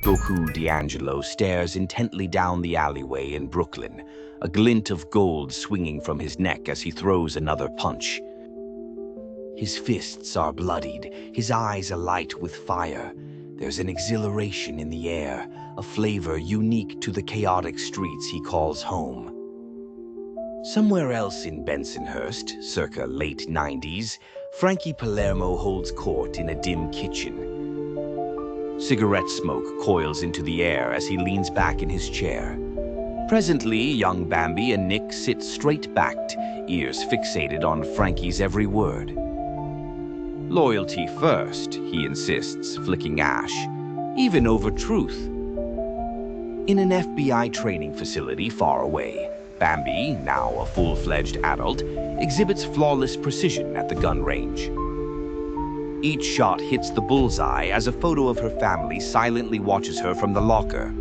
Goku D'Angelo stares intently down the alleyway in Brooklyn, a glint of gold swinging from his neck as he throws another punch. His fists are bloodied, his eyes alight with fire. There's an exhilaration in the air, a flavor unique to the chaotic streets he calls home. Somewhere else in Bensonhurst, circa late 90s, Frankie Palermo holds court in a dim kitchen. Cigarette smoke coils into the air as he leans back in his chair. Presently, young Bambi and Nick sit straight-backed, ears fixated on Frankie's every word. Loyalty first, he insists, flicking ash, even over truth. In an FBI training facility far away, Bambi, now a full-fledged adult, exhibits flawless precision at the gun range. Each shot hits the bullseye as a photo of her family silently watches her from the locker.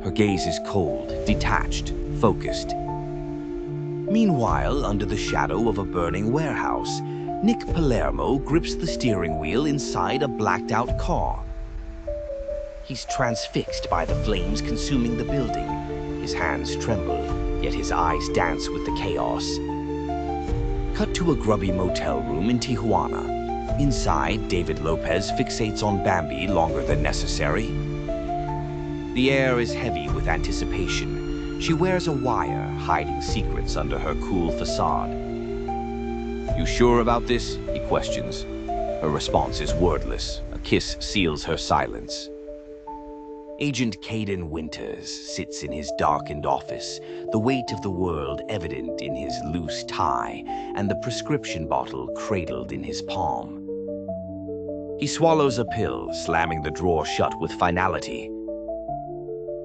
Her gaze is cold, detached, focused. Meanwhile, under the shadow of a burning warehouse, Nick Palermo grips the steering wheel inside a blacked-out car. He's transfixed by the flames consuming the building. His hands tremble, yet his eyes dance with the chaos. Cut to a grubby motel room in Tijuana. Inside, David Lopez fixates on Bambi longer than necessary. The air is heavy with anticipation. She wears a wire, hiding secrets under her cool facade. "You sure about this?" he questions. Her response is wordless. A kiss seals her silence. Agent Caden Winters sits in his darkened office, the weight of the world evident in his loose tie and the prescription bottle cradled in his palm. He swallows a pill, slamming the drawer shut with finality.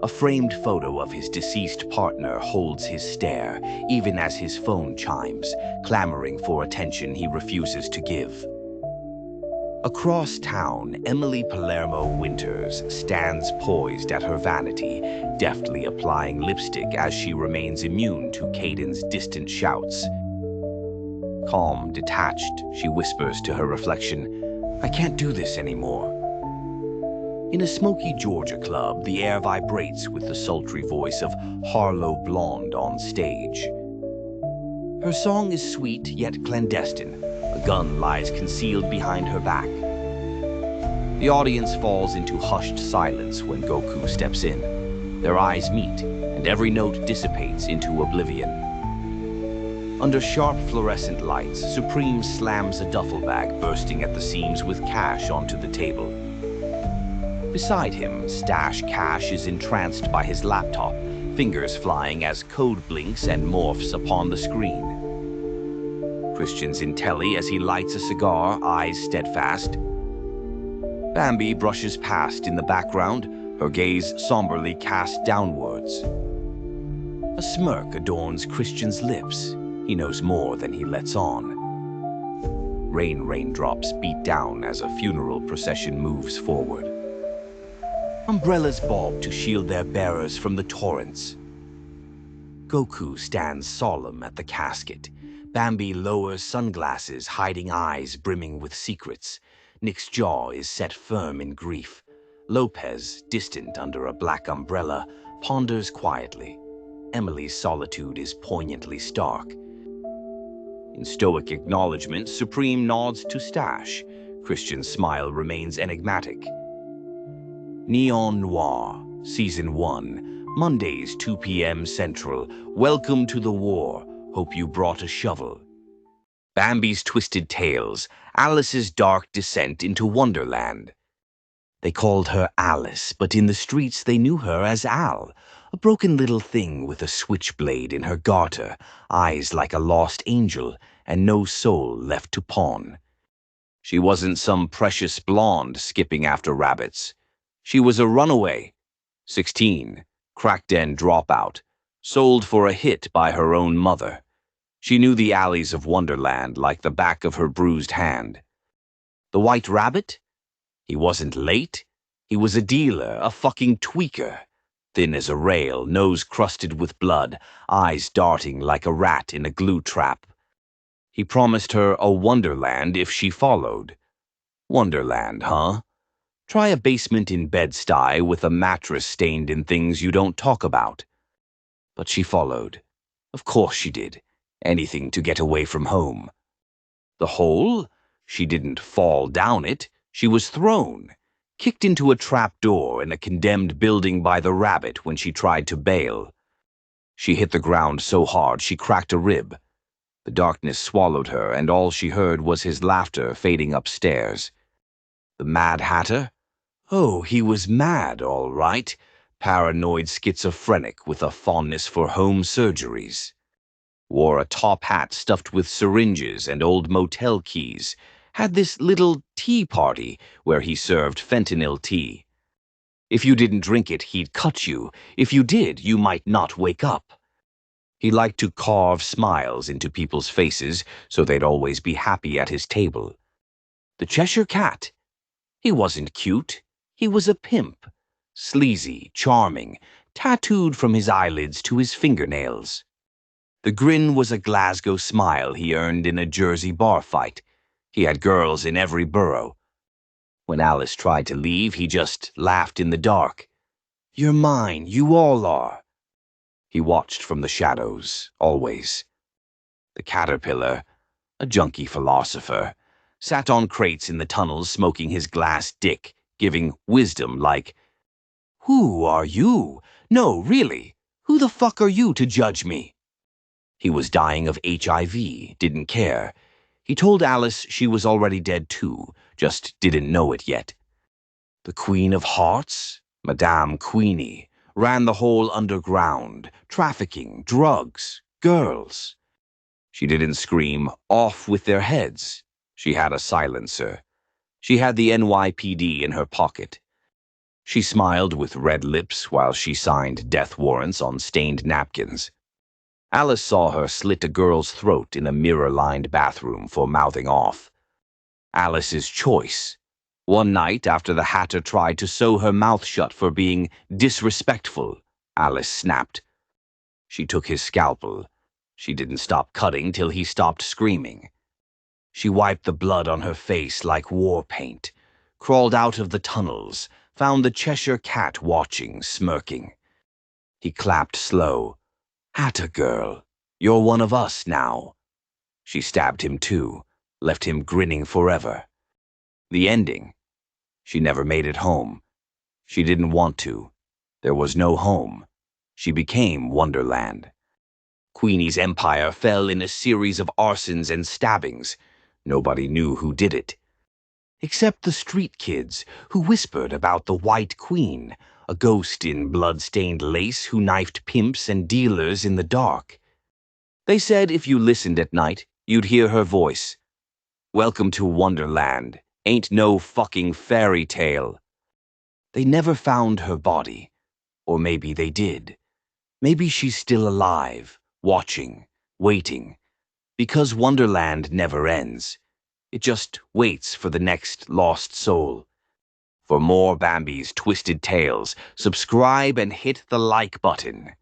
A framed photo of his deceased partner holds his stare, even as his phone chimes, clamoring for attention he refuses to give. Across town, Emily Palermo Winters stands poised at her vanity, deftly applying lipstick as she remains immune to Caden's distant shouts. Calm, detached, she whispers to her reflection, "I can't do this anymore." In a smoky Georgia club, the air vibrates with the sultry voice of Harlow Blonde on stage. Her song is sweet yet clandestine. A gun lies concealed behind her back. The audience falls into hushed silence when Goku steps in. Their eyes meet, and every note dissipates into oblivion. Under sharp fluorescent lights, Supreme slams a duffel bag bursting at the seams with cash onto the table. Beside him, Stash Cash is entranced by his laptop, fingers flying as code blinks and morphs upon the screen. Christian's intelli as he lights a cigar, eyes steadfast. Bambi brushes past in the background, her gaze somberly cast downwards. A smirk adorns Christian's lips. He knows more than he lets on. Raindrops beat down as a funeral procession moves forward. Umbrellas bob to shield their bearers from the torrents. Goku stands solemn at the casket. Bambi lowers sunglasses, hiding eyes brimming with secrets. Nick's jaw is set firm in grief. Lopez, distant under a black umbrella, ponders quietly. Emily's solitude is poignantly stark. In stoic acknowledgement, Supreme nods to Stash. Christian's smile remains enigmatic. Neon Noir, Season 1, Mondays, 2 p.m. Central. Welcome to the war. Hope you brought a shovel. Bambi's Twisted Tales, Alice's dark descent into Wonderland. They called her Alice, but in the streets they knew her as Al, a broken little thing with a switchblade in her garter, eyes like a lost angel, and no soul left to pawn. She wasn't some precious blonde skipping after rabbits. She was a runaway, 16, crack-den dropout, sold for a hit by her own mother. She knew the alleys of Wonderland like the back of her bruised hand. The White Rabbit? He wasn't late. He was a dealer, a fucking tweaker. Thin as a rail, nose crusted with blood, eyes darting like a rat in a glue trap. He promised her a Wonderland if she followed. Wonderland, huh? Try a basement in Bed-Stuy with a mattress stained in things you don't talk about. But she followed. Of course she did. Anything to get away from home. The hole? She didn't fall down it. She was thrown. Kicked into a trap door in a condemned building by the rabbit when she tried to bail. She hit the ground so hard she cracked a rib. The darkness swallowed her, and all she heard was his laughter fading upstairs. The Mad Hatter? Oh, he was mad, all right. Paranoid schizophrenic with a fondness for home surgeries. Wore a top hat stuffed with syringes and old motel keys. Had this little tea party where he served fentanyl tea. If you didn't drink it, he'd cut you. If you did, you might not wake up. He liked to carve smiles into people's faces so they'd always be happy at his table. The Cheshire Cat. He wasn't cute. He was a pimp. Sleazy, charming, tattooed from his eyelids to his fingernails. The grin was a Glasgow smile he earned in a Jersey bar fight. He had girls in every borough. When Alice tried to leave, he just laughed in the dark. "You're mine, you all are." He watched from the shadows, always. The caterpillar, a junkie philosopher, sat on crates in the tunnels smoking his glass dick, giving wisdom like, "Who are you? No, really, who the fuck are you to judge me?" He was dying of HIV, didn't care. He told Alice she was already dead too, just didn't know it yet. The Queen of Hearts, Madame Queenie, ran the whole underground, trafficking, drugs, girls. She didn't scream, "Off with their heads." She had a silencer. She had the NYPD in her pocket. She smiled with red lips while she signed death warrants on stained napkins. Alice saw her slit a girl's throat in a mirror-lined bathroom for mouthing off. Alice's choice. One night, after the Hatter tried to sew her mouth shut for being disrespectful, Alice snapped. She took his scalpel. She didn't stop cutting till he stopped screaming. She wiped the blood on her face like war paint, crawled out of the tunnels, found the Cheshire Cat watching, smirking. He clapped slow. "Hatter girl, you're one of us now." She stabbed him too, left him grinning forever. The ending. She never made it home. She didn't want to. There was no home. She became Wonderland. Queenie's empire fell in a series of arsons and stabbings. Nobody knew who did it. Except the street kids who whispered about the White Queen, a ghost in blood-stained lace who knifed pimps and dealers in the dark. They said if you listened at night, you'd hear her voice. "Welcome to Wonderland. Ain't no fucking fairy tale." They never found her body. Or maybe they did. Maybe she's still alive, watching, waiting. Because Wonderland never ends. It just waits for the next lost soul. For more Bambi's twisted tales, subscribe and hit the like button.